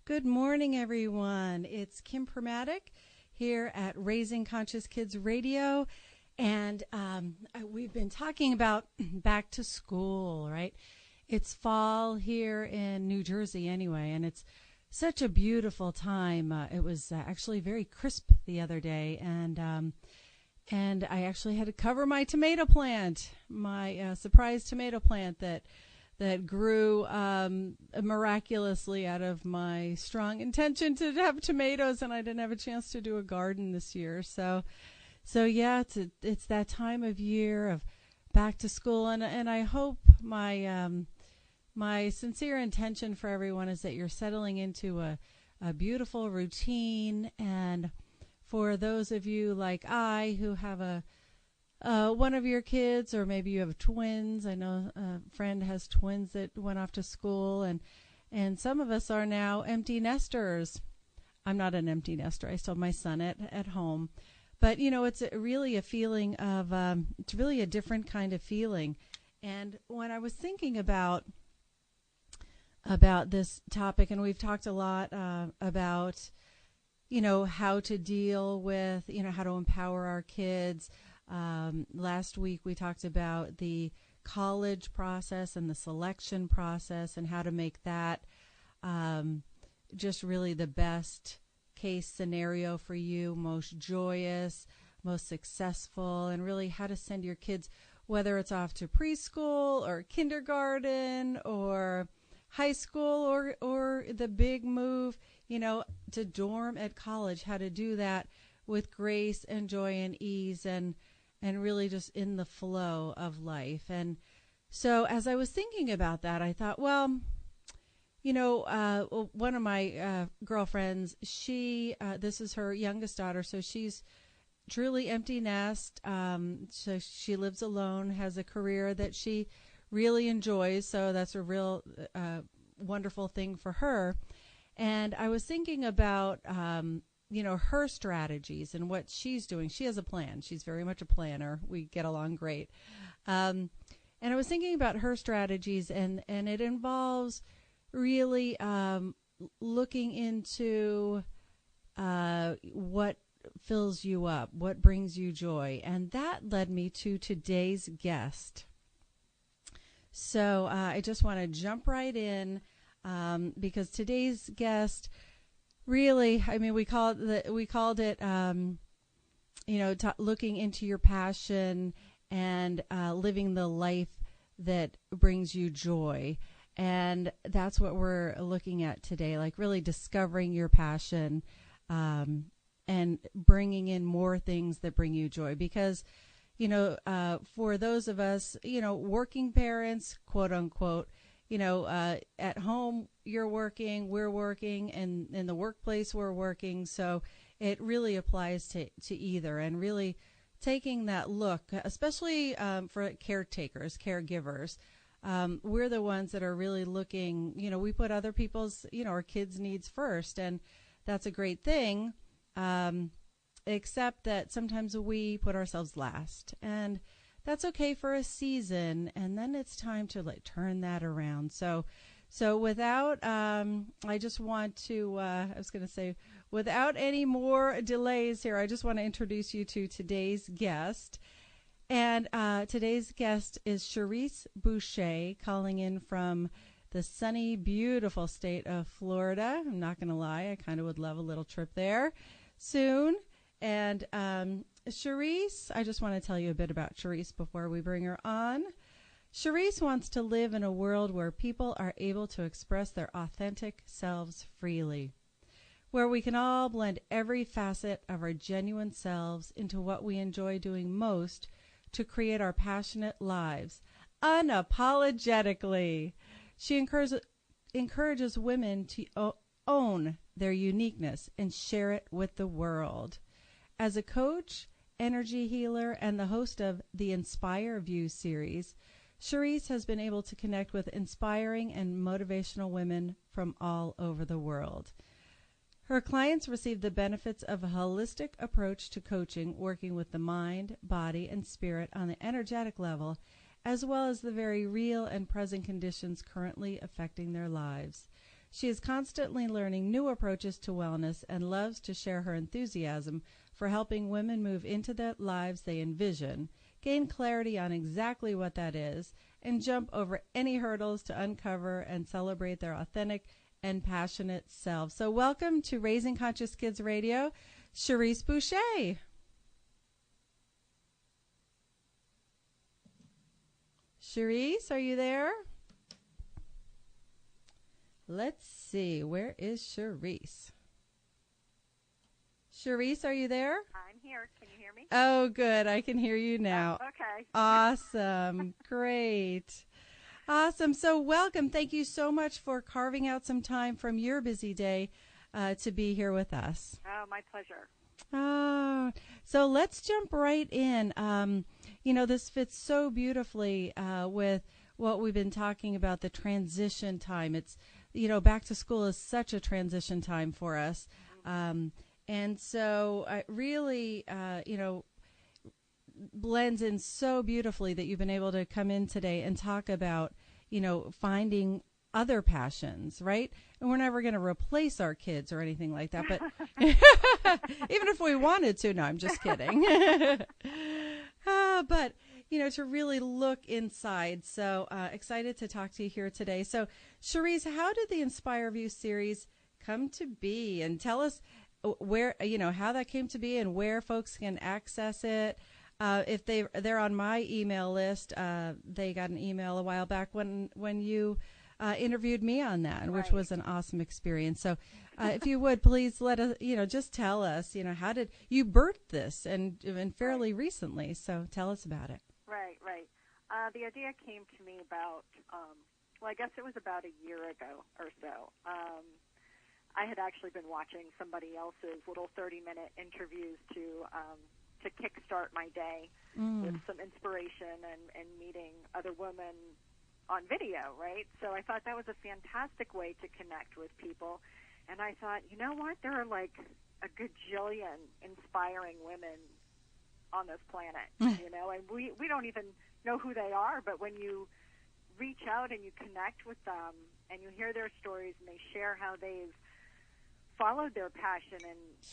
Good morning, everyone. It's Kim Permatic here at Raising Conscious Kids Radio, and we've been talking about back to school, right? It's fall here in New Jersey anyway, and it's such a beautiful time. It was actually very crisp the other day, and I actually had to cover my tomato plant, my surprise tomato plant that grew miraculously out of my strong intention to have tomatoes, and I didn't have a chance to do a garden this year. So yeah, it's that time of year of back to school, and I hope my sincere intention for everyone is that you're settling into a beautiful routine. And for those of you like I who have one of your kids, or maybe you have twins. I know a friend has twins that went off to school, and some of us are now empty nesters. I'm not an empty nester. I still have my son at home. But, you know, it's really a feeling of, it's really a different kind of feeling. And when I was thinking about this topic, and we've talked a lot about, you know, how to deal with, you know, how to empower our kids. Last week we talked about the college process and the selection process and how to make that just really the best case scenario for you, most joyous, most successful, and really how to send your kids, whether it's off to preschool or kindergarten or high school or the big move, you know, to dorm at college, how to do that with grace and joy and ease and really just in the flow of life. And so as I was thinking about that, I thought, well, you know, one of my girlfriends, this is her youngest daughter, so she's truly empty nest. So she lives alone, has a career that she really enjoys, so that's a real wonderful thing for her. And I was thinking about you know, her strategies and what she's doing. She has a plan. She's very much a planner. We get along great. And I was thinking about her strategies, and it involves really looking into what fills you up, what brings you joy. And that led me to today's guest. So I just want to jump right in because today's guest really, I mean, we called it, you know, looking into your passion and living the life that brings you joy. And that's what we're looking at today, like really discovering your passion and bringing in more things that bring you joy. Because, you know, for those of us, you know, working parents, quote unquote, you know, at home you're working, we're working, and in the workplace we're working. So it really applies to either, and really taking that look, especially for caretakers, caregivers. We're the ones that are really looking, you know, we put other people's, you know, our kids' needs first, and that's a great thing, except that sometimes we put ourselves last. And that's okay for a season, and then it's time to like turn that around. So without, I just want to, I was going to say, without any more delays here, I just want to introduce you to today's guest. And today's guest is Cherrise Boucher, calling in from the sunny, beautiful state of Florida. I'm not going to lie, I kind of would love a little trip there soon. And Cherrise, I just want to tell you a bit about Cherrise before we bring her on. Cherrise wants to live in a world where people are able to express their authentic selves freely, where we can all blend every facet of our genuine selves into what we enjoy doing most to create our passionate lives unapologetically. She encourages women to own their uniqueness and share it with the world. As a coach, energy healer, and the host of the InspireView series, Cherrise has been able to connect with inspiring and motivational women from all over the world. Her clients receive the benefits of a holistic approach to coaching, working with the mind, body, and spirit on the energetic level, as well as the very real and present conditions currently affecting their lives. She is constantly learning new approaches to wellness and loves to share her enthusiasm for helping women move into the lives they envision, gain clarity on exactly what that is, and jump over any hurdles to uncover and celebrate their authentic and passionate selves. So welcome to Raising Conscious Kids Radio, Cherrise Boucher. Cherrise, are you there? Let's see. Where is Cherrise? Cherrise, are you there? I'm here. Can you hear me? Oh, good. I can hear you now. Okay. Awesome. Great. Awesome. So welcome. Thank you so much for carving out some time from your busy day to be here with us. Oh, my pleasure. So let's jump right in. This fits so beautifully with what we've been talking about, the transition time. It's, back to school is such a transition time for us. And so it really, blends in so beautifully that you've been able to come in today and talk about, finding other passions, right? And we're never going to replace our kids or anything like that. But even if we wanted to, no, I'm just kidding. But, to really look inside. So excited to talk to you here today. So, Cherrise, how did the InspireView series come to be? And tell us where, how that came to be and where folks can access it. If they're on my email list, they got an email a while back when you interviewed me on that, which was an awesome experience. So if you would, please let us, just tell us, how did you birth this and fairly recently. So tell us about it. Right. The idea came to me about, I guess it was about a year ago or so. I had actually been watching somebody else's little 30-minute interviews to kickstart my day with some inspiration and meeting other women on video, right? So I thought that was a fantastic way to connect with people. And I thought, you know what? There are like a gajillion inspiring women on this planet, and we don't even know who they are, but when you reach out and you connect with them and you hear their stories and they share how they've followed their passion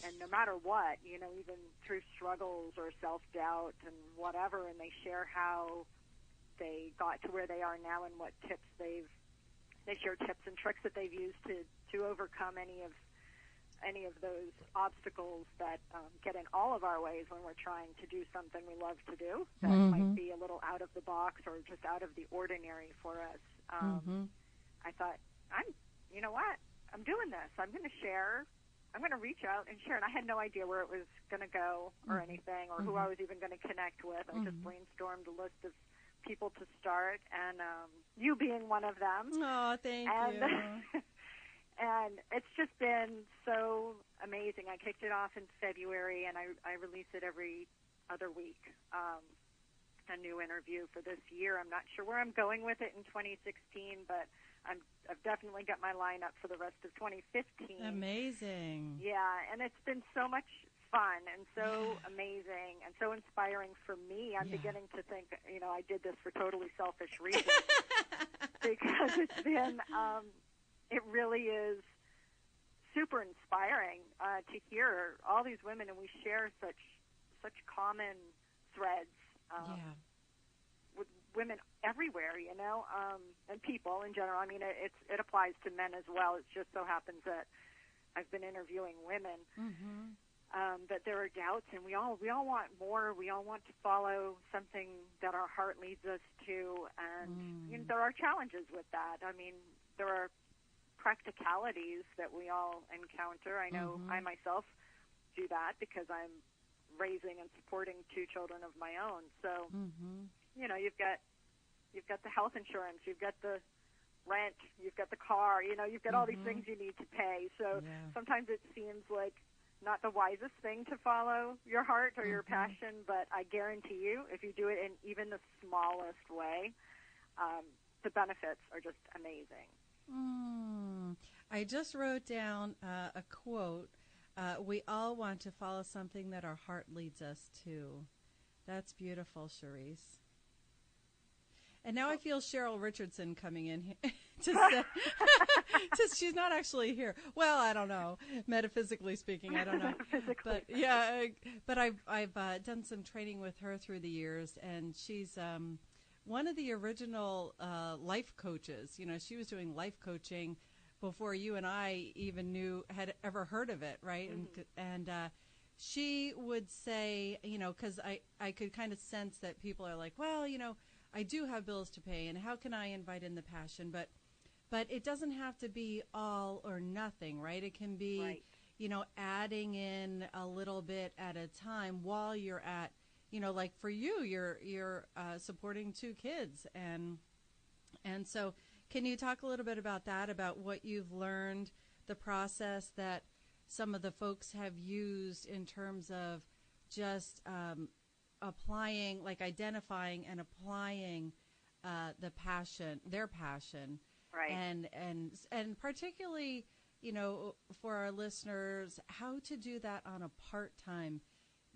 and no matter what, even through struggles or self-doubt and whatever, and they share how they got to where they are now and what tips they share tips and tricks that they've used to overcome any of those obstacles that get in all of our ways when we're trying to do something we love to do that might be a little out of the box or just out of the ordinary for us. I thought, you know what? I'm doing this. I'm going to share. I'm going to reach out and share. And I had no idea where it was going to go or anything or who I was even going to connect with. I just brainstormed a list of people to start, and you being one of them. Oh, thank you. And it's just been so amazing. I kicked it off in February, and I release it every other week, a new interview for this year. I'm not sure where I'm going with it in 2016, but I've definitely got my lineup for the rest of 2015. Amazing. Yeah, and it's been so much fun and so amazing and so inspiring for me. I'm beginning to think, I did this for totally selfish reasons because it's been, it really is super inspiring to hear all these women, and we share such common threads with women everywhere, and people in general. I mean, it applies to men as well. It just so happens that I've been interviewing women, that there are doubts, and we all want more. We all want to follow something that our heart leads us to, and there are challenges with that. I mean, there are practicalities that we all encounter. I know I myself do that because I'm raising and supporting 2 children of my own. So, you've got the health insurance, you've got the rent, you've got the car, you've got all these things you need to pay. So sometimes it seems like not the wisest thing to follow your heart or your passion, but I guarantee you, if you do it in even the smallest way, the benefits are just amazing. I just wrote down a quote. We all want to follow something that our heart leads us to. That's beautiful, Cherrise. And now I feel Cheryl Richardson coming in to say, she's not actually here. Well, I don't know. Metaphysically speaking, I don't know. But yeah, but I've done some training with her through the years, and she's one of the original life coaches. You know, she was doing life coaching before you and I even had ever heard of it, right? Mm-hmm. And she would say, you know, because I could kind of sense that people are like, well, you know, I do have bills to pay, and how can I invite in the passion? But it doesn't have to be all or nothing, right? It can be, right, you know, adding in a little bit at a time while you're at, you know, like for you, you're supporting 2 kids, and so can you talk a little bit about that, about what you've learned, the process that some of the folks have used in terms of just applying, like identifying and applying their passion, right? And particularly, you know, for our listeners, how to do that on a part-time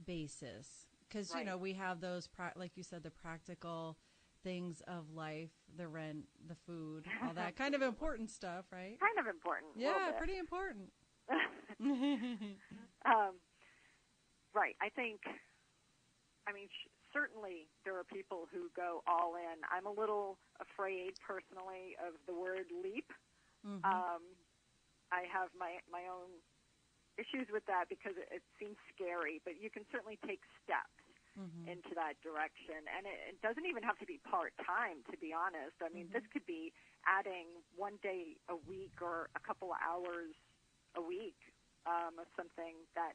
basis, because right, you know, we have those like you said, the practical things of life, the rent, the food, all that kind of important stuff, right? Kind of important. Yeah, pretty important. Right. I mean, certainly there are people who go all in. I'm a little afraid personally of the word leap. Mm-hmm. I have my own issues with that because it seems scary, but you can certainly take steps, mm-hmm, into that direction. And it doesn't even have to be part-time, to be honest. I mean, mm-hmm, this could be adding one day a week or a couple of hours a week of something that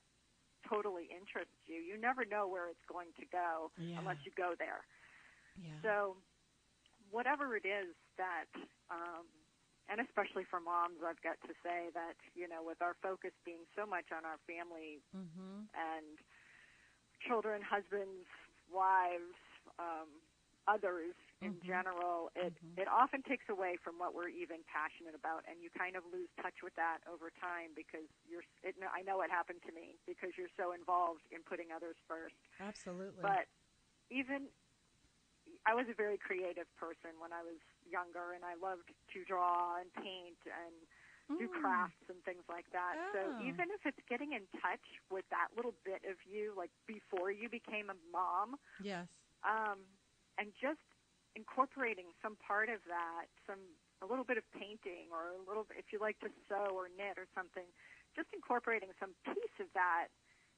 totally interests you. You never know where it's going to go, yeah, unless you go there. Yeah. So whatever it is that, and especially for moms, I've got to say that, you know, with our focus being so much on our family, mm-hmm, and children, husbands, wives, others in mm-hmm general, it often takes away from what we're even passionate about, and you kind of lose touch with that over time because I know it happened to me because you're so involved in putting others first. Absolutely. But I was a very creative person when I was younger, and I loved to draw and paint and do crafts and things like that. Oh. So even if it's getting in touch with that little bit of you, like before you became a mom, yes, and just incorporating some part of that, a little bit of painting, or a little, if you like to sew or knit or something, just incorporating some piece of that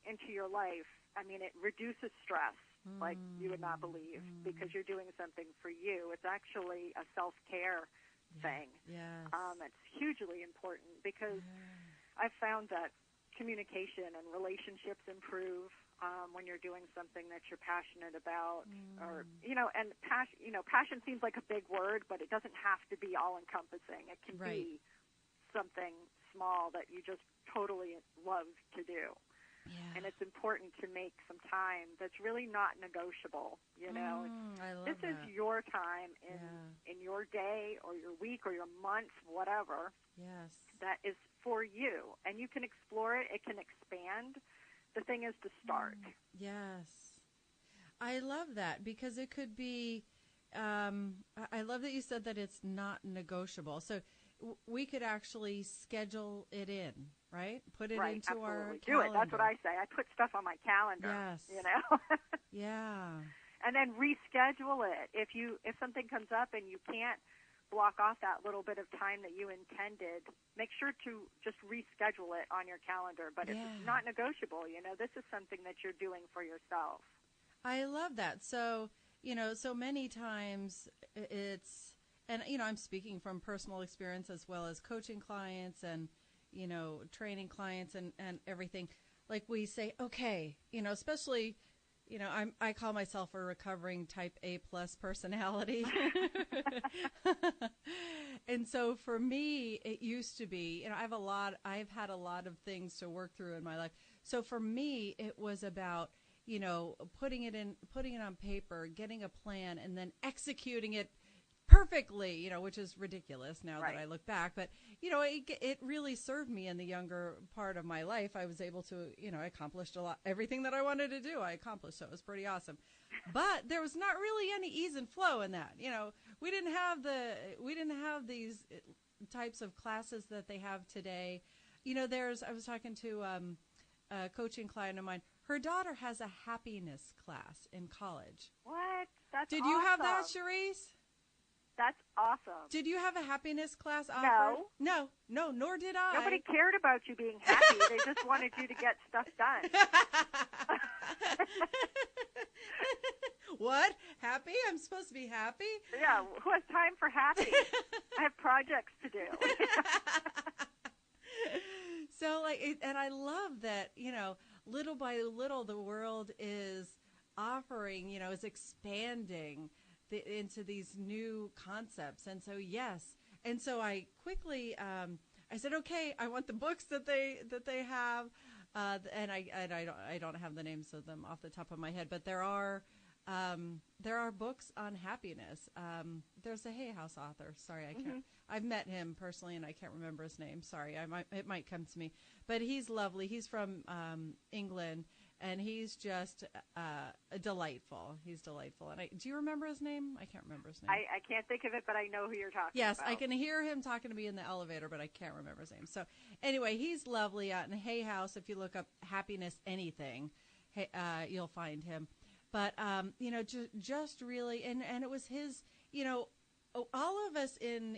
into your life. I mean, it reduces stress like you would not believe because you're doing something for you. It's actually a self-care thing. Yes. It's hugely important because I've found that communication and relationships improve when you're doing something that you're passionate about, or, you know, and passion seems like a big word, but it doesn't have to be all-encompassing. It can right, be something small that you just totally love to do. Yeah. And it's important to make some time that's really not negotiable. You know, I love this that. is your time in your day or your week or your month, whatever. Yes. That is for you, and you can explore it. It can expand. The thing is to start. Yes. I love that because it could be, I love that you said that it's not negotiable. So we could actually schedule it in, right? Put it right, into absolutely. Our Do calendar. it. That's what I say. I put stuff on my calendar. Yes. You know? Yeah. And then reschedule it. If something comes up and you can't block off that little bit of time that you intended, make sure to just reschedule it on your calendar. But it's not negotiable. You know, this is something that you're doing for yourself. I love that. So, you know, so many times it's, and, you know, I'm speaking from personal experience as well as coaching clients and, you know, training clients and everything. Like we say, okay, you know, especially, you know, I call myself a recovering type A+ personality. And so for me, it used to be, you know, I've had a lot of things to work through in my life. So for me, it was about, you know, putting it on paper, getting a plan, and then executing it perfectly, which is ridiculous now that I look back. But, it really served me in the younger part of my life. I was able to, I accomplished everything that I wanted to do. I accomplished, so it was pretty awesome. But there was not really any ease and flow in that. We didn't have these types of classes that they have today. I was talking to a coaching client of mine. Her daughter has a happiness class in college. What? That's Did awesome. you have that, Cherrise? That's awesome. Did you have a happiness class offered? No, nor did I. Nobody cared about you being happy. They just wanted you to get stuff done. What? Happy? I'm supposed to be happy? Yeah, who has time for happy? I have projects to do. So, and I love that, little by little, the world is offering, is expanding into these new concepts. And so, yes. And so I quickly, I said, okay, I want the books that they have. And I don't have the names of them off the top of my head, but there are books on happiness. There's a Hay House author. Sorry, I can't. I've met him personally, and I can't remember his name. Sorry, it might come to me. But he's lovely. He's from England, and he's just delightful. He's delightful. And do you remember his name? I can't remember his name. I can't think of it, but I know who you're talking about. Yes, I can hear him talking to me in the elevator, but I can't remember his name. So anyway, he's lovely out in Hay House. If you look up happiness anything, you'll find him. But, just really, and it was his, all of us in,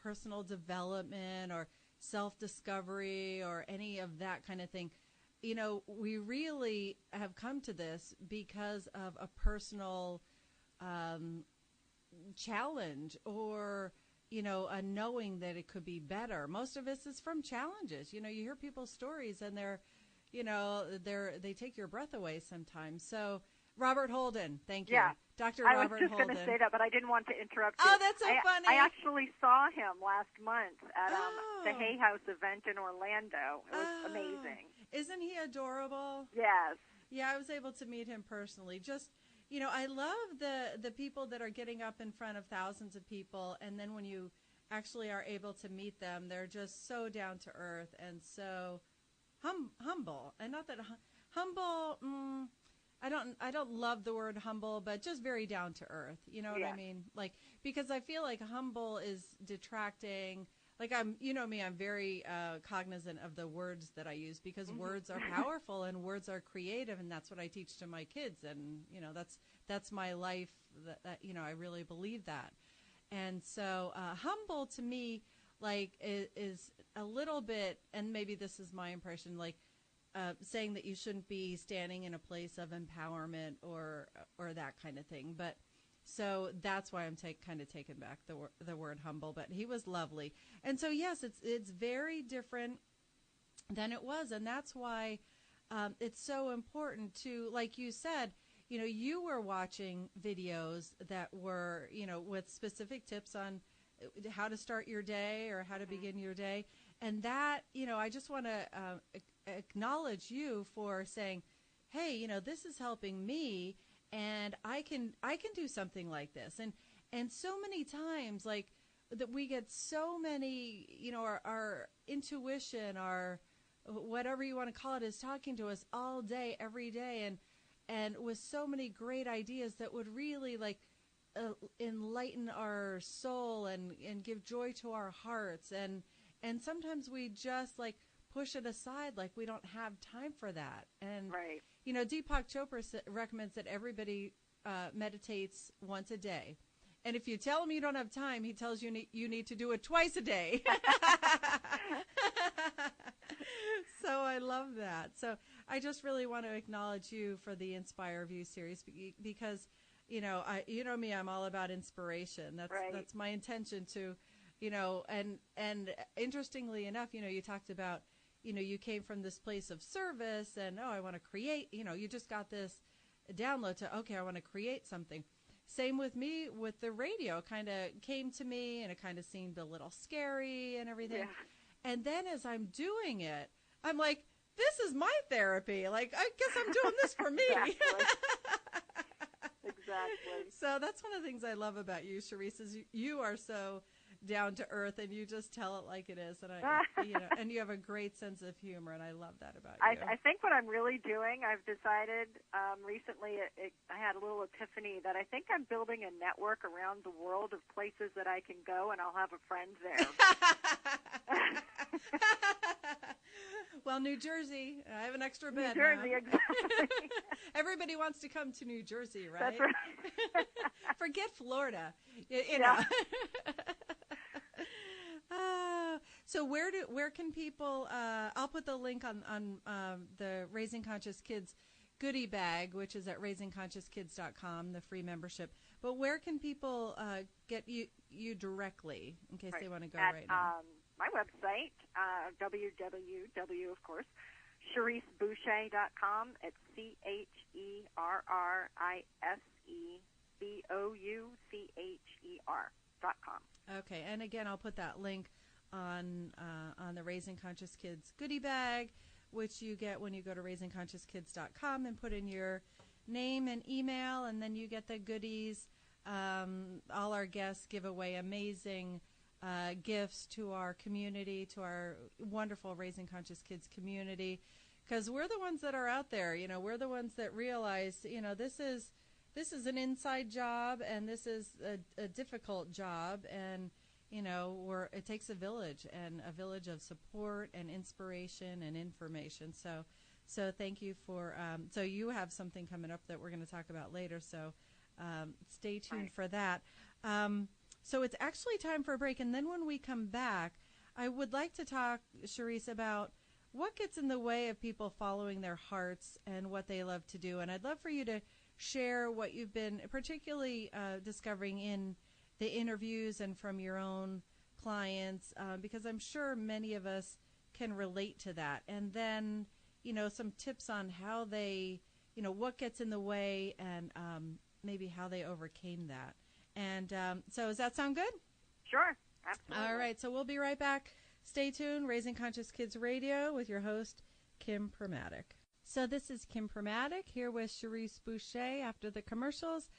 personal development or self-discovery or any of that kind of thing, we really have come to this because of a personal challenge or, a knowing that it could be better. Most of us is from challenges. You hear people's stories and they take your breath away sometimes. So, Robert Holden, thank you. Yeah. Dr. Robert Holden. I was just going to say that, but I didn't want to interrupt you. Oh, that's so funny. I actually saw him last month at the Hay House event in Orlando. It was amazing. Isn't he adorable? Yes. Yeah, I was able to meet him personally. Just, I love the people that are getting up in front of thousands of people, and then when you actually are able to meet them, they're just so down to earth and so humble. And not that humble... I don't love the word humble, but just very down to earth. You know what I mean? Because I feel like humble is detracting. I'm very cognizant of the words that I use because words are powerful and words are creative, and that's what I teach to my kids. And that's my life. That I really believe that. And so humble to me is a little bit, and maybe this is my impression, saying that you shouldn't be standing in a place of empowerment or that kind of thing. But so that's why I'm kind of taking back the word humble. But he was lovely, and so yes, it's very different than it was, and that's why it's so important to, like you said, you were watching videos that were with specific tips on how to start your day or how to begin your day, and that I just want to acknowledge you for saying, hey, this is helping me, and I can do something like this. And so many times, that we get so many, our intuition, our whatever you want to call it, is talking to us all day, every day, and with so many great ideas that would really enlighten our soul and give joy to our hearts. And sometimes we just push it aside, we don't have time for that. And right. Deepak Chopra recommends that everybody meditates once a day. And if you tell him you don't have time, he tells you you need to do it twice a day. So I love that. So I just really want to acknowledge you for the InspireView series because, me, I'm all about inspiration. That's my intention to, and interestingly enough, you talked about, you came from this place of service and, I want to create, you just got this download to, okay, I want to create something. Same with me with the radio. Kind of came to me and it kind of seemed a little scary and everything. Yeah. And then as I'm doing it, I'm like, this is my therapy. I guess I'm doing this for me. Exactly. Exactly. So that's one of the things I love about you, Cherrise, is you are so down to earth and you just tell it like it is. And and you have a great sense of humor, and I love that about you. I think what I'm really doing, I've decided recently, I had a little epiphany that I think I'm building a network around the world of places that I can go, and I'll have a friend there. Well, New Jersey, I have an extra bed. New Jersey, exactly. Everybody wants to come to New Jersey, right? That's right. Forget Florida. You Yeah. know. So where can people? I'll put the link on the Raising Conscious Kids goodie bag, which is at raisingconsciouskids.com, the free membership. But where can people get you directly in case they want to go right now? My website, www, of course, CherriseBoucher.com. It's CherriseBoucher.com. Okay, and again, I'll put that link on the Raising Conscious Kids goodie bag, which you get when you go to raisingconsciouskids.com and put in your name and email, and then you get the goodies. All our guests give away amazing gifts to our community, to our wonderful Raising Conscious Kids community, because we're the ones that are out there. We're the ones that realize, this is an inside job, and this is a difficult job, and it takes a village, and a village of support and inspiration and information. So thank you for. So you have something coming up that we're going to talk about later. So stay tuned for that. So it's actually time for a break, and then when we come back, I would like to talk, Cherrise, about what gets in the way of people following their hearts and what they love to do. And I'd love for you to share what you've been particularly discovering in the interviews and from your own clients, because I'm sure many of us can relate to that. And then, some tips on how they, what gets in the way, and maybe how they overcame that. And so does that sound good? Sure, absolutely. All right, so we'll be right back. Stay tuned. Raising Conscious Kids Radio with your host, Kim Permatic. So this is Kim Permatic here with Cherrise Boucher after the commercials.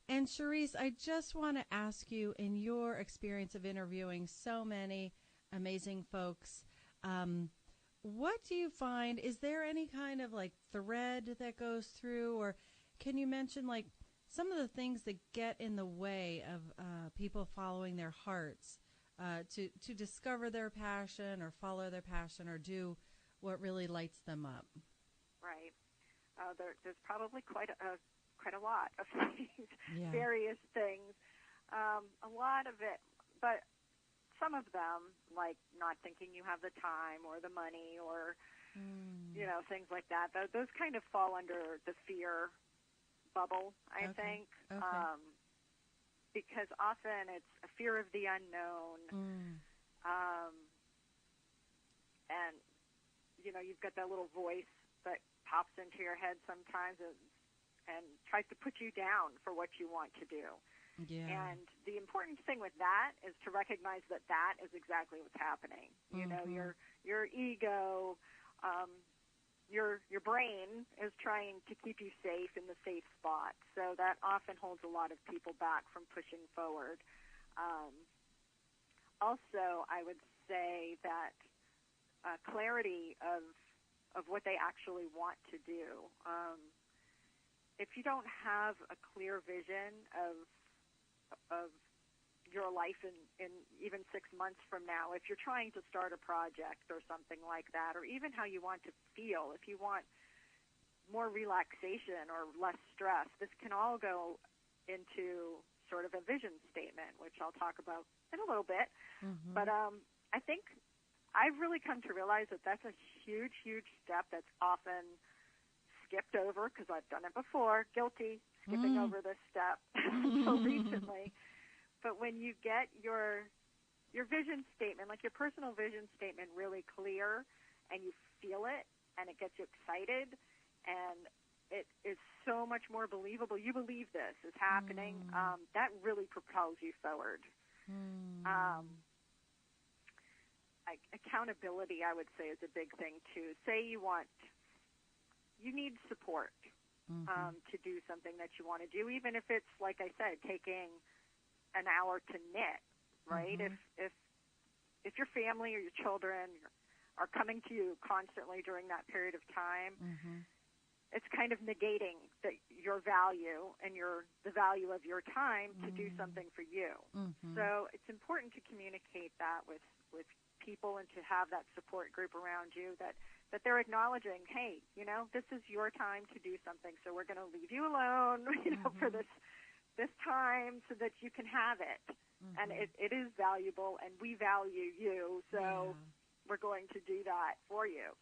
And Cherrise, I just want to ask you, in your experience of interviewing so many amazing folks, what do you find? Is there any kind of thread that goes through, or can you mention some of the things that get in the way of people following their hearts to discover their passion or follow their passion or do what really lights them up? Right. There's probably quite a lot of things, various things. A lot of it, but some of them, like not thinking you have the time or the money or, things like that. Those kind of fall under the fear bubble, I think, because often it's a fear of the unknown, and you've got that little voice that pops into your head sometimes and tries to put you down for what you want to do. Yeah. And the important thing with that is to recognize that is exactly what's happening. Your ego. Your brain is trying to keep you safe in the safe spot, so that often holds a lot of people back from pushing forward. Also, I would say that clarity of what they actually want to do. If you don't have a clear vision of your life in even 6 months from now, if you're trying to start a project or something like that, or even how you want to feel, if you want more relaxation or less stress, this can all go into sort of a vision statement, which I'll talk about in a little bit. But I think I've really come to realize that that's a huge, huge step that's often skipped over, because I've done it before, guilty, skipping over this step until recently. But when you get your vision statement, like your personal vision statement, really clear, and you feel it, and it gets you excited, and it is so much more believable. You believe this is happening. That really propels you forward. Accountability, I would say, is a big thing too. Say you need support. to do something that you want to do, even if it's, like I said, taking an hour to knit, right? If your family or your children are coming to you constantly during that period of time, it's kind of negating your value and the value of your time to do something for you. So it's important to communicate that with people and to have that support group around you that they're acknowledging, hey, this is your time to do something, so we're going to leave you alone, for this time so that you can have it. And it is valuable, and we value you, so we're going to do that for you.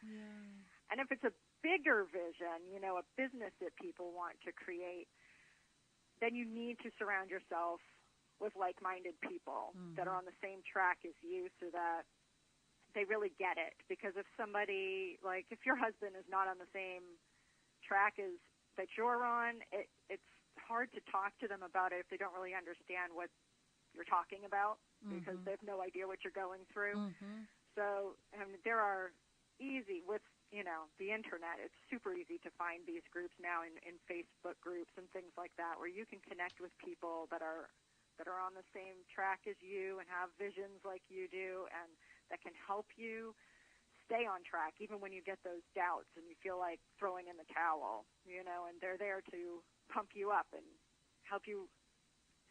And if it's a bigger vision, a business that people want to create, then you need to surround yourself with like-minded people that are on the same track as you so that they really get it. Because if somebody, if your husband is not on the same track as that you're on, it's hard to talk to them about it if they don't really understand what you're talking about because they have no idea what you're going through. So there are easy, with the internet, it's super easy to find these groups now in Facebook groups and things like that where you can connect with people that are on the same track as you and have visions like you do and that can help you stay on track even when you get those doubts and you feel like throwing in the towel, and they're there to pump you up and help you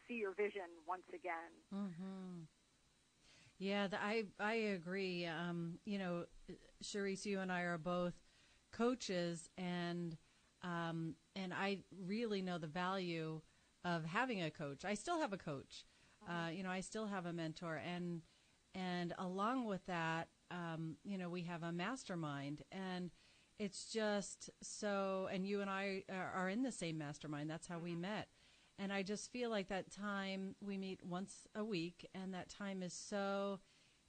see your vision once again. Yeah, I agree. Cherrise, you and I are both coaches, and I really know the value of having a coach. I still have a coach. I still have a mentor, and along with that, we have a mastermind, and it's just so. And you and I are in the same mastermind. That's how we met. And I just feel like that time, we meet once a week, and that time is so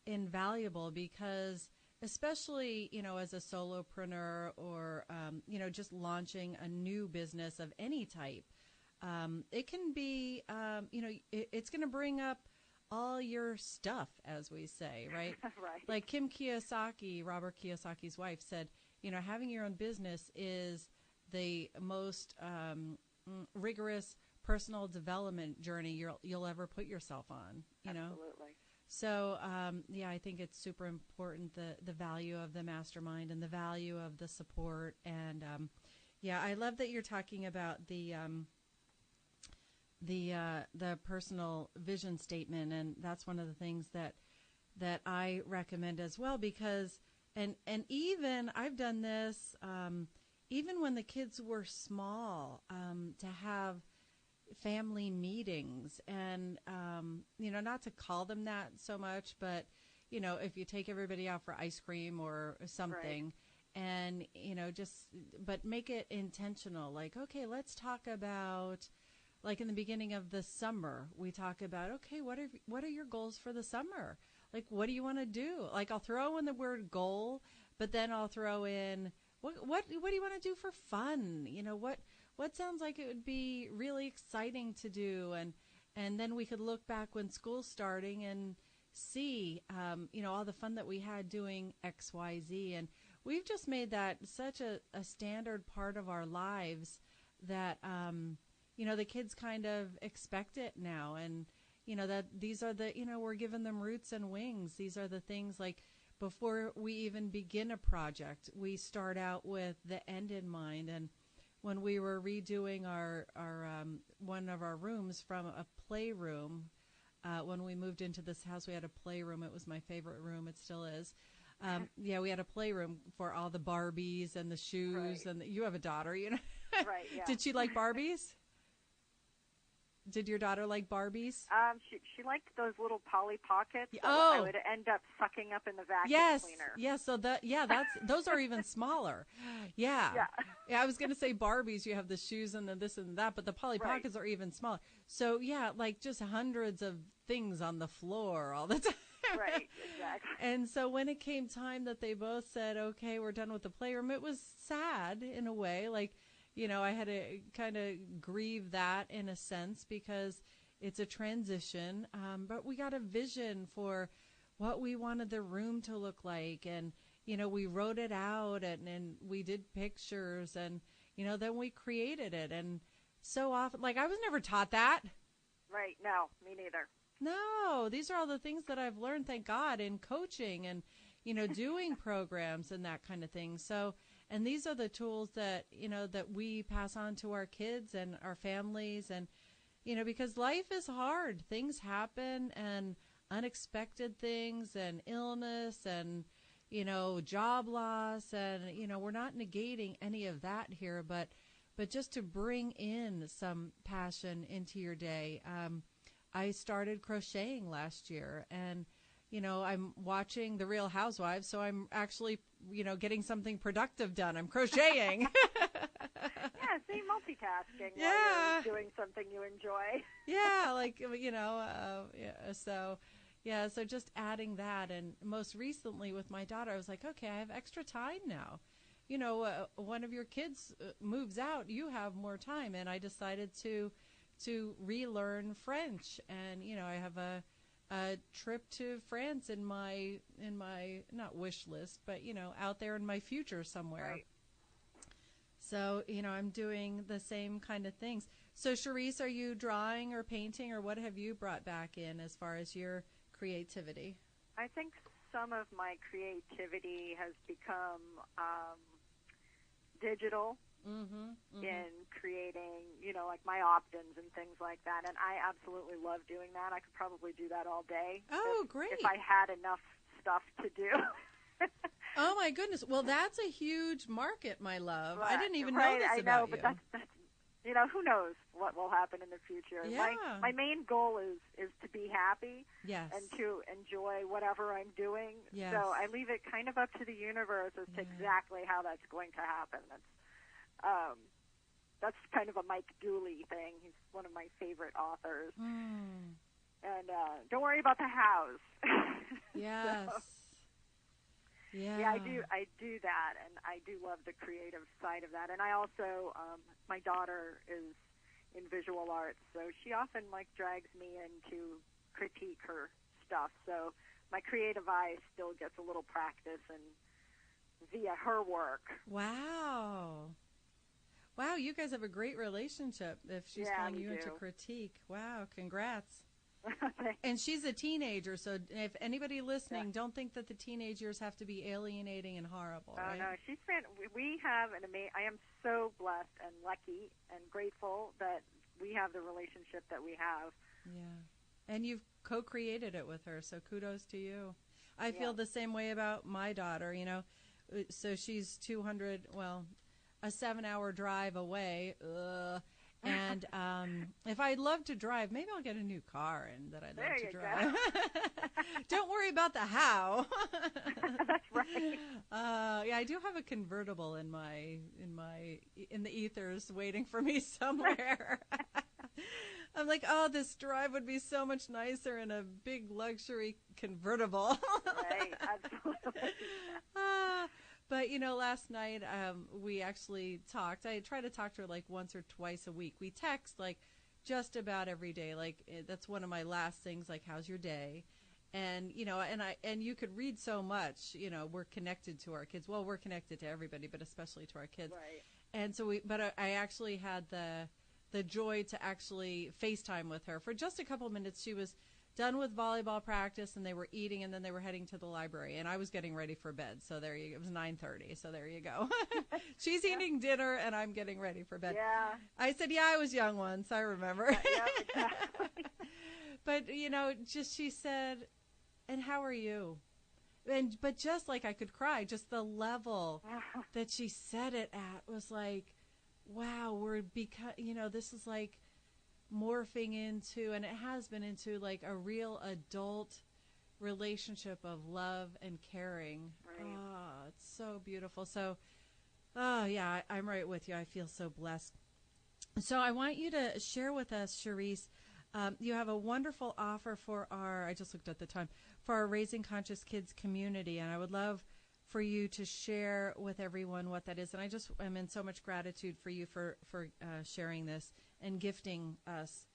invaluable because especially, as a solopreneur or, just launching a new business of any type, it can be, it's going to bring up all your stuff, as we say, right? Right. Like Kim Kiyosaki, Robert Kiyosaki's wife, said, having your own business is the most rigorous personal development journey you'll ever put yourself on, Absolutely. So, I think it's super important, the value of the mastermind and the value of the support. And, I love that you're talking about the personal vision statement. And that's one of the things that I recommend as well, because, and even I've done this, even when the kids were small, to have family meetings and, not to call them that so much, but, if you take everybody out for ice cream or something, right. And, but make it intentional. Like, okay, let's talk about, like in the beginning of the summer, we talk about, okay, what are your goals for the summer? Like, what do you want to do? Like, I'll throw in the word goal, but then I'll throw in, what do you want to do for fun? What sounds like it would be really exciting to do? And then we could look back when school's starting and see, all the fun that we had doing X, Y, Z. And we've just made that such a standard part of our lives that, the kids kind of expect it now. And, that these are the, we're giving them roots and wings. These are the things like before we even begin a project, we start out with the end in mind. And when we were redoing our one of our rooms from a playroom, when we moved into this house, we had a playroom. It was my favorite room. It still is. We had a playroom for all the Barbies and the shoes. Right. And you have a daughter, Right, yeah. Did she like Barbies? Did your daughter like Barbies? She liked those little Polly Pockets that I would end up sucking up in the vacuum cleaner. Yes, so those are even smaller. Yeah. I was going to say Barbies, you have the shoes and the this and that, but the Polly Pockets are even smaller. So like just hundreds of things on the floor all the time. Right, exactly. And so when it came time that they both said, okay, we're done with the playroom, it was sad in a way, like, I had to kind of grieve that in a sense because it's a transition. But we got a vision for what we wanted the room to look like. And, we wrote it out and we did pictures and, then we created it. And so often, like, I was never taught that. Right. No, me neither. No, these are all the things that I've learned, thank God, in coaching and, doing programs and that kind of thing. So, and these are the tools that, that we pass on to our kids and our families. And, because life is hard. Things happen, and unexpected things, and illness, and, job loss. And, we're not negating any of that here, but just to bring in some passion into your day. I started crocheting last year, and, I'm watching The Real Housewives, so I'm actually, getting something productive done. I'm crocheting. Yeah, see, multitasking while you're doing something you enjoy. Yeah, like, so just adding that. And most recently with my daughter, I was like, okay, I have extra time now. One of your kids moves out, you have more time. And I decided to relearn French. And, I have a trip to France in my not wish list, but, out there in my future somewhere. Right. So, I'm doing the same kind of things. So, Cherrise, are you drawing or painting, or what have you brought back in as far as your creativity? I think some of my creativity has become digital in creating, like my opt-ins and things like that. And I absolutely love doing that. I could probably do that all day. Oh, great. If I had enough stuff to do. Oh, my goodness. Well, that's a huge market, my love. Right, I didn't even know this I about know, but that's who knows what will happen in the future. Yeah. My main goal is to be happy. Yes. And to enjoy whatever I'm doing. Yes. So I leave it kind of up to the universe as to exactly how that's going to happen. That's kind of a Mike Dooley thing. He's one of my favorite authors. And don't worry about the hows. Yes. So, yeah, I do that, and I do love the creative side of that. And I also, my daughter is in visual arts, so she often drags me in to critique her stuff. So my creative eye still gets a little practice and via her work. Wow. Wow, you guys have a great relationship if she's calling you into critique. Wow, congrats. And she's a teenager, so if anybody listening, don't think that the teenage years have to be alienating and horrible. Oh, right? no, we have an amazing, I am so blessed and lucky and grateful that we have the relationship that we have. Yeah. And you've co-created it with her, so kudos to you. I feel the same way about my daughter, so she's a 7-hour drive away. And if I'd love to drive, maybe I'll get a new car and that I'd love to drive. Don't worry about the how. That's right. I do have a convertible in the ethers waiting for me somewhere. I'm like, oh, this drive would be so much nicer in a big luxury convertible. Right, absolutely. But, last night we actually talked. I try to talk to her once or twice a week. We text just about every day. That's one of my last things, how's your day? And, and you could read so much, we're connected to our kids. Well, we're connected to everybody, but especially to our kids. Right. And so I actually had the joy to actually FaceTime with her for just a couple minutes. She was done with volleyball practice, and they were eating, and then they were heading to the library, and I was getting ready for bed. So it was 9:30. So there you go. She's eating dinner, and I'm getting ready for bed. Yeah. I said, yeah, I was young once. I remember. Yeah, exactly. But she said, and how are you? But just I could cry. Just the level that she said it at was wow, this is morphing into, and it has been into a real adult relationship of love and caring. Right. Oh, it's so beautiful. So, I'm right with you. I feel so blessed. So I want you to share with us, Cherrise, you have a wonderful offer for I just looked at the time, for our Raising Conscious Kids community, and I would love for you to share with everyone what that is. And I'm in so much gratitude for you for sharing this and gifting us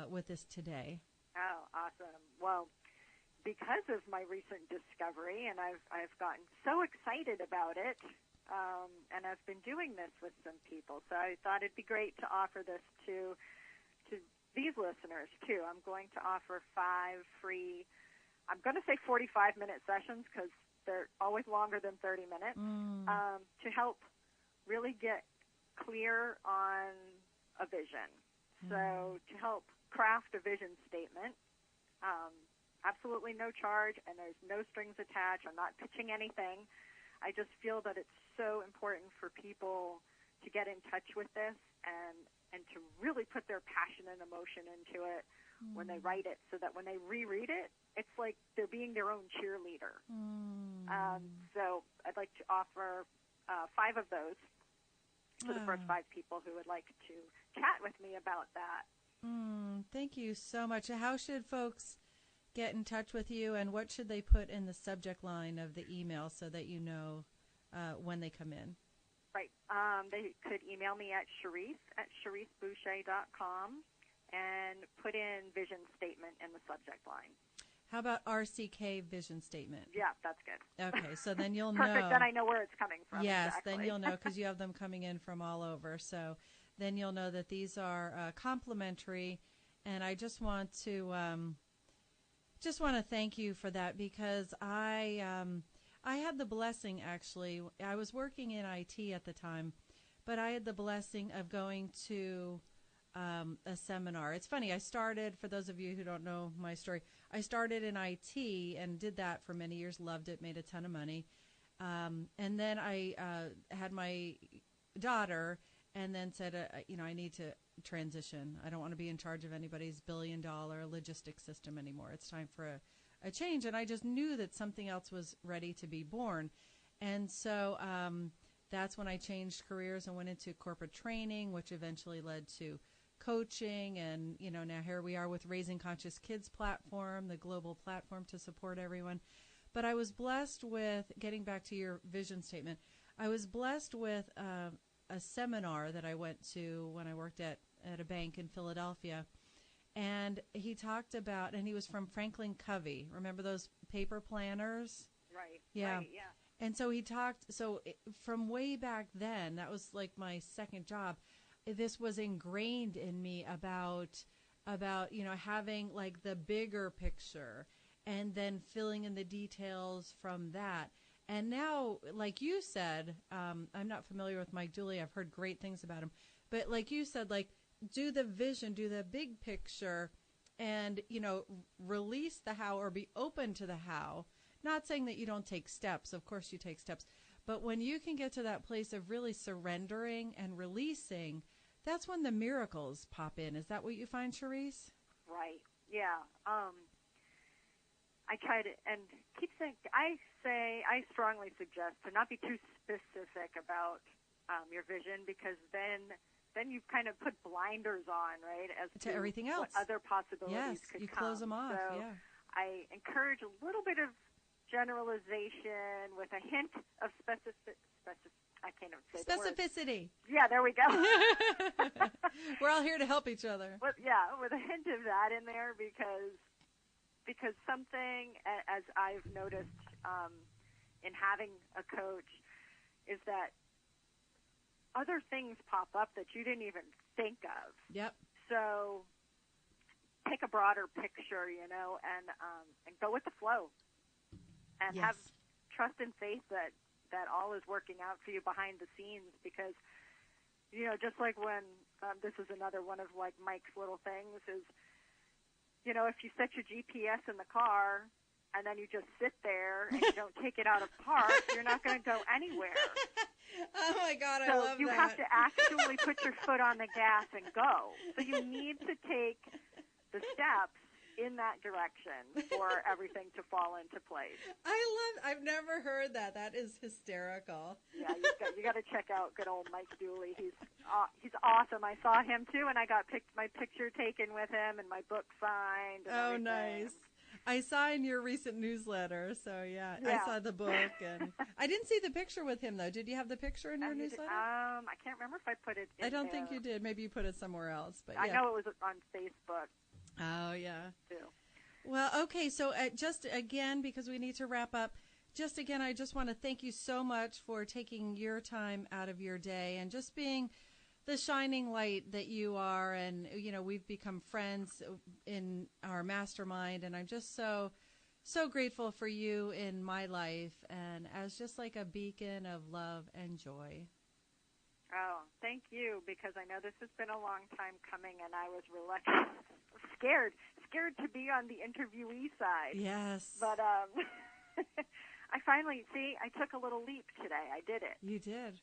with this today. Oh, awesome. Well, because of my recent discovery, and I've gotten so excited about it, and I've been doing this with some people. So I thought it'd be great to offer this to these listeners, too. I'm going to offer 5 free, I'm going to say 45-minute sessions because they're always longer than 30 minutes, to help really get clear on a vision. So to help craft a vision statement, absolutely no charge, and there's no strings attached. I'm not pitching anything. I just feel that it's so important for people to get in touch with this and to really put their passion and emotion into it when they write it, so that when they reread it, it's like they're being their own cheerleader. So I'd like to offer 5 of those for the first 5 people who would like to chat with me about that. Thank you so much. How should folks get in touch with you, and what should they put in the subject line of the email so that you know when they come in? Right. They could email me at CherriseBoucher.com and put in vision statement in the subject line. How about RCK vision statement? Yeah, that's good. Okay, so then you'll Perfect, know. Then I know where it's coming from. Yes, exactly. Then you'll know, because you have them coming in from all over. So then you'll know that these are complimentary, and I just want to thank you for that, because I had the blessing, actually. I was working in IT at the time, but I had the blessing of going to a seminar. It's funny, I started, for those of you who don't know my story, I started in IT and did that for many years, loved it, made a ton of money. And then I had my daughter, and then said, I need to transition. I don't want to be in charge of anybody's billion-dollar logistics system anymore. It's time for a change. And I just knew that something else was ready to be born. And so that's when I changed careers and went into corporate training, which eventually led to coaching. And, now here we are with Raising Conscious Kids platform, the global platform to support everyone. But I was blessed with, getting back to your vision statement, I was blessed with a seminar that I went to when I worked at a bank in Philadelphia. And he talked about, and he was from Franklin Covey. Remember those paper planners? Right. Yeah. Right, yeah. And so he talked, from way back then, that was like my second job, this was ingrained in me about having like the bigger picture and then filling in the details from that. And now, like you said, I'm not familiar with Mike Dooley. I've heard great things about him. But like you said, like, do the vision, do the big picture, and, release the how, or be open to the how. Not saying that you don't take steps. Of course you take steps. But when you can get to that place of really surrendering and releasing, that's when the miracles pop in. Is that what you find, Cherrise? Right. Yeah. I try to, and keep saying, I strongly suggest to not be too specific about your vision, because then you've kind of put blinders on, right, as to everything else. What other possibilities could come. Yes, you close them off, so yeah. I encourage a little bit of generalization with a hint of I can't even say specificity. The word. Yeah, there we go. We're all here to help each other. With a hint of that in there, because something, as I've noticed in having a coach, is that other things pop up that you didn't even think of. Yep. So take a broader picture, and go with the flow, and have trust and faith that all is working out for you behind the scenes. Because, just like when this is another one of like Mike's little things is, if you set your GPS in the car and then you just sit there and you don't take it out of park, you're not going to go anywhere. Oh my God, I so love that. You have to actually put your foot on the gas and go. So you need to take the steps in that direction for everything to fall into place. I've never heard that. That is hysterical. Yeah, you got to check out good old Mike Dooley. He's awesome. I saw him too, and I got my picture taken with him and my book signed. And everything. Nice. I saw in your recent newsletter, so yeah, I saw the book, and I didn't see the picture with him though. Did you have the picture in your newsletter? I can't remember if I put it in I don't there. think you did. Maybe you put it somewhere else, but I know it was on Facebook. Oh, yeah. Too. Well, okay, so just again, because we need to wrap up, just again, I just want to thank you so much for taking your time out of your day and just being the shining light that you are. And, you know, we've become friends in our mastermind, and I'm just so grateful for you in my life and as just like a beacon of love and joy. Oh, thank you, because I know this has been a long time coming, and I was reluctant, scared to be on the interviewee side. Yes. But I finally, I took a little leap today. I did it. You did.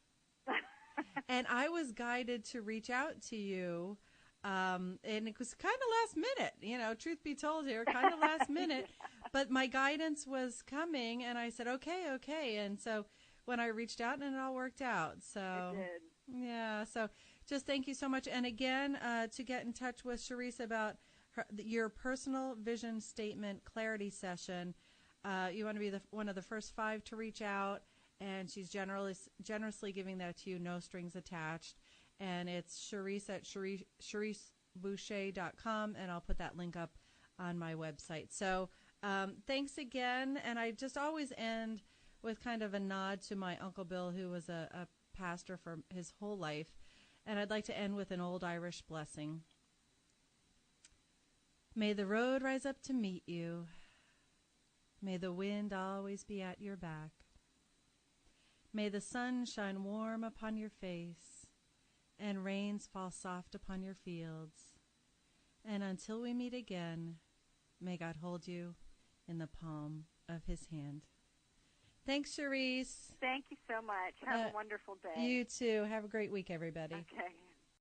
And I was guided to reach out to you, and it was kind of last minute, you know, truth be told here, kind of last minute. Yeah. But my guidance was coming, and I said, okay. And so when I reached out, and it all worked out. So It did. yeah, so just thank you so much. And again, to get in touch with Cherrise about your personal vision statement clarity session, you want to be one of the first 5 to reach out. And she's generously giving that to you, no strings attached. And it's Cherrise at CherriseBoucher.com, and I'll put that link up on my website. So thanks again. And I just always end with kind of a nod to my Uncle Bill, who was a pastor for his whole life. And I'd like to end with an old Irish blessing. May the road rise up to meet you. May the wind always be at your back. May the sun shine warm upon your face, and rains fall soft upon your fields. And until we meet again, may God hold you in the palm of his hand. Thanks, Cherrise. Thank you so much. Have a wonderful day. You too. Have a great week, everybody. Okay.